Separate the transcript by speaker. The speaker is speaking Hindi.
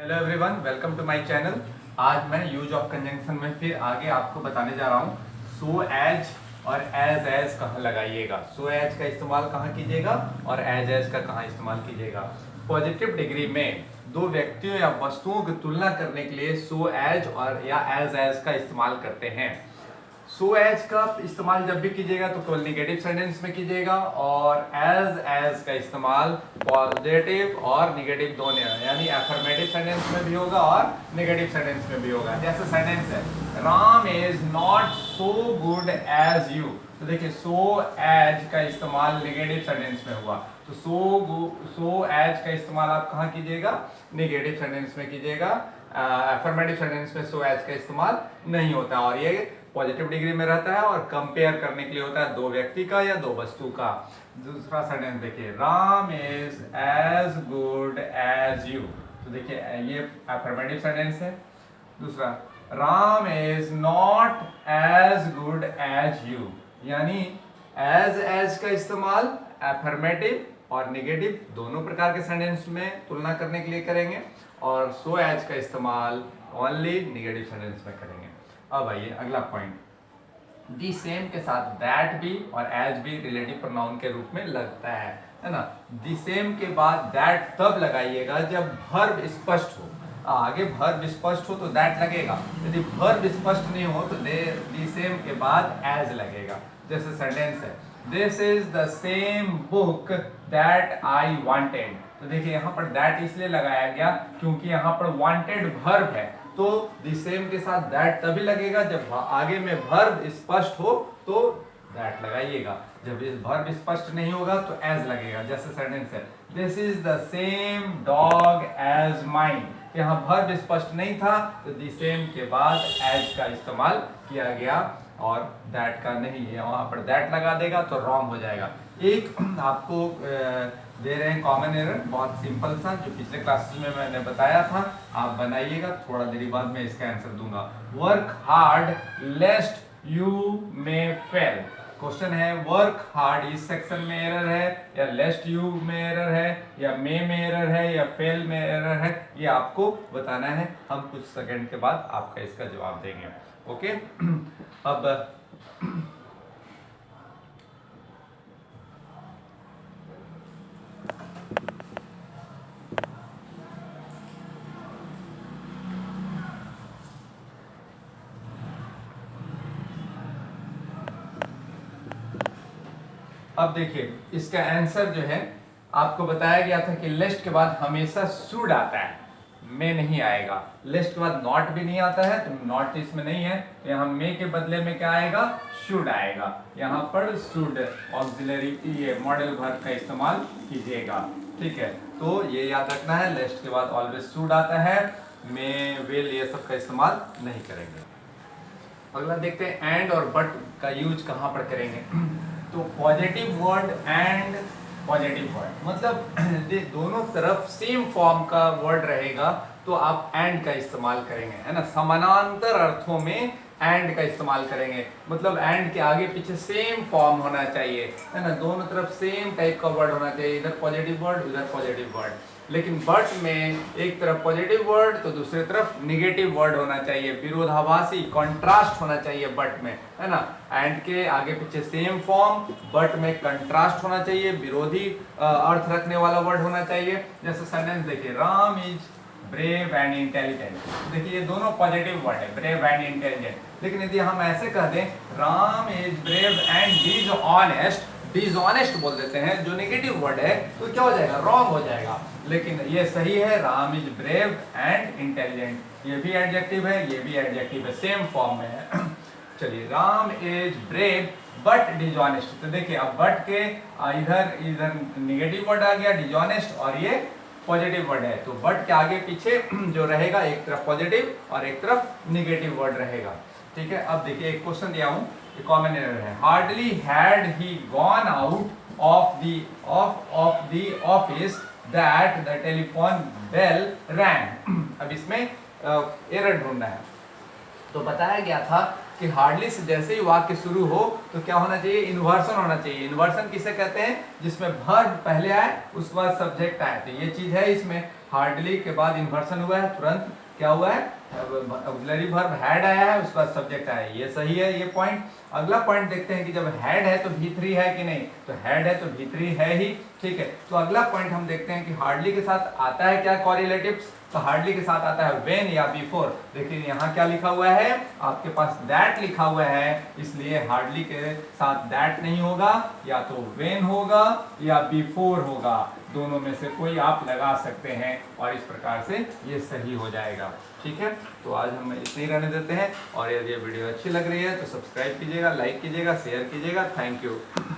Speaker 1: Hello everyone, welcome to my channel. आज मैं यूज ऑफ कंजंक्शन में फिर आगे आपको बताने जा रहा हूँ सो एज और एज कहाँ लगाइएगा। सो एज का इस्तेमाल कहाँ कीजिएगा और एज का कहाँ इस्तेमाल कीजिएगा। पॉजिटिव डिग्री में दो व्यक्तियों या वस्तुओं की तुलना करने के लिए सो एज और या एज का इस्तेमाल करते हैं। सो एज का इस्तेमाल जब भी कीजिएगा तो केवल निगेटिव सेंटेंस में कीजिएगा और एज का इस्तेमाल पॉजिटिव और निगेटिव दोनों यानी अफर्मेटिव सेंटेंस में भी होगा और निगेटिव सेंटेंस में भी होगा। जैसे सेंटेंस है Ram is not so good as you, तो देखिए सो एज का इस्तेमाल निगेटिव सेंटेंस में हुआ, तो सो एज का इस्तेमाल आप कहाँ कीजिएगा, निगेटिव सेंटेंस में कीजिएगा। अफर्मेटिव सेंटेंस में सो एज का इस्तेमाल नहीं होता और ये पॉजिटिव डिग्री में रहता है और कंपेयर करने के लिए होता है दो व्यक्ति का या दो वस्तु का। दूसरा सेंटेंस देखिए Ram is as good as you, तो देखिए ये अफर्मेटिव सेंटेंस है। दूसरा Ram is not as good as you, यानी एज का इस्तेमाल अफर्मेटिव और निगेटिव दोनों प्रकार के सेंटेंस में तुलना करने के लिए करेंगे और सो एज का इस्तेमाल ओनली निगेटिव सेंटेंस में करेंगे। अब आइए अगला पॉइंट, दी सेम के साथ दैट भी और एज भी रिलेटिव प्रोनाउन के रूप में लगता है ना। दी सेम के बाद दैट तब लगाइएगा जब वर्ब स्पष्ट हो। आगे वर्ब स्पष्ट हो तो दैट लगेगा, यदि वर्ब स्पष्ट नहीं हो तो दी सेम के बाद एज लगेगा। जैसे सेंटेंस है this is the same book that I wanted, तो देखिए यहाँ पर दैट इसलिए लगाया गया क्योंकि यहाँ पर वांटेड वर्ब है, तो द सेम के साथ दैट तभी लगेगा जब आगे में वर्ब स्पष्ट हो तो दैट लगाइएगा, जब इस वर्ब स्पष्ट नहीं होगा तो एज लगेगा। जैसे सेंटेंस है this is the same dog as mine, यहाँ वर्ब स्पष्ट नहीं था तो द सेम के बाद एज का इस्तेमाल किया गया और दैट का नहीं है, वहां पर दैट लगा देगा तो रॉन्ग हो जाएगा। एक आपको दे रहे हैं कॉमन एरर, बहुत सिंपल सा, जो पिछले क्लासेस में मैंने बताया था, आप बनाइएगा, थोड़ा देरी बाद मैं इसका आंसर दूंगा। Work hard लेस्ट you may fail, question है वर्क हार्ड इस सेक्शन में एरर है या लेस्ट यू में एरर है या मे में एरर है या फेल में एरर है, ये आपको बताना है। हम कुछ सेकंड के बाद आपका इसका जवाब देंगे। ओके अब देखिए इसका आंसर जो है आपको बताया गया था कि लिस्ट के बाद हमेशा शुड आता है, में नहीं आएगा। लिस्ट के बाद नॉट भी नहीं आता है तो नॉट इसमें नहीं है, तो यहाँ मे के बदले में क्या आएगा, शुड आएगा। यहाँ पर शुड ऑक्सिलरी ये मॉडल वर्ब का इस्तेमाल कीजिएगा, ठीक है। तो ये याद रखना है, लिस्ट के बाद ऑलवेज शुड आता है, मे विल ये सब का इस्तेमाल नहीं करेंगे। अगला देखते हैं एंड और बट का यूज कहाँ पर करेंगे। तो positive word and positive word मतलब दोनों तरफ सेम फॉर्म का वर्ड रहेगा तो आप एंड का इस्तेमाल करेंगे, है ना। समानांतर अर्थों में एंड का इस्तेमाल करेंगे, मतलब एंड के आगे पीछे सेम फॉर्म होना चाहिए, है ना, दोनों तरफ सेम टाइप का वर्ड होना चाहिए, इधर पॉजिटिव वर्ड उधर पॉजिटिव वर्ड। लेकिन बट में एक तरफ पॉजिटिव वर्ड तो दूसरी तरफ निगेटिव वर्ड होना चाहिए, विरोधाभासी कॉन्ट्रास्ट होना चाहिए बट में, है ना। एंड के आगे पीछे सेम फॉर्म, बट में कंट्रास्ट होना चाहिए, विरोधी अर्थ रखने वाला वर्ड होना चाहिए। जैसे सेंटेंस देखिए Ram is brave and intelligent, देखिए ये दोनों पॉजिटिव वर्ड है, ब्रेव एंड इंटेलिजेंट। लेकिन यदि हम ऐसे कह दें Ram is brave and dishonest, dishonest बोल देते हैं जो नेगेटिव वर्ड है, तो क्या हो जाएगा, रॉन्ग हो जाएगा। लेकिन ये सही है, Ram is brave and intelligent, ये भी एडजेक्टिव है, ये भी एडजेक्टिव है, सेम फॉर्म में है। चलिए Ram is brave but dishonest, तो देखिए अब बट के इधर नेगेटिव वर्ड आ गया डिसऑनेस्ट और ये पॉजिटिव वर्ड है, तो बट के आगे पीछे जो रहेगा एक तरफ पॉजिटिव और एक तरफ निगेटिव वर्ड रहेगा, ठीक है। अब देखिए एक क्वेश्चन दिया हूं, कॉमन एरर है hardly had he gone out of the office that the telephone bell rang. अब इसमें एरर ढूंढना है, तो बताया गया था कि हार्डली से जैसे ही वाक्य शुरू हो तो क्या होना चाहिए, इन्वर्सन होना चाहिए। इन्वर्सन किसे कहते हैं, जिसमें वर्ब पहले आए उसके बाद सब्जेक्ट आए, तो ये चीज है इसमें। हार्डली के बाद इन्वर्सन हुआ है, तुरंत क्या हुआ है, ऑक्सिलरी वर्ब हैड आया है, उसका सब्जेक्ट आया है। ये सही है ये पॉइंट। अगला पॉइंट देखते हैं कि जब हैड है तो V3 है कि नहीं, तो हैड है तो V3 है ही, ठीक है। तो अगला पॉइंट हम देखते हैं कि हार्डली के साथ आता है क्या कॉरिलेटिव्स, तो हार्डली के साथ आता है व्हेन या बिफोर। देखिए यहाँ क्या लिखा हुआ है, आपके पास दैट लिखा हुआ है, इसलिए हार्डली के साथ दैट नहीं होगा, या तो व्हेन होगा या बिफोर होगा, दोनों में से कोई आप लगा सकते हैं, और इस प्रकार से ये सही हो जाएगा, ठीक है। तो आज हम इतने ही रहने देते हैं, और यदि ये वीडियो अच्छी लग रही है तो सब्सक्राइब कीजिएगा, लाइक कीजिएगा, शेयर कीजिएगा। Thank you.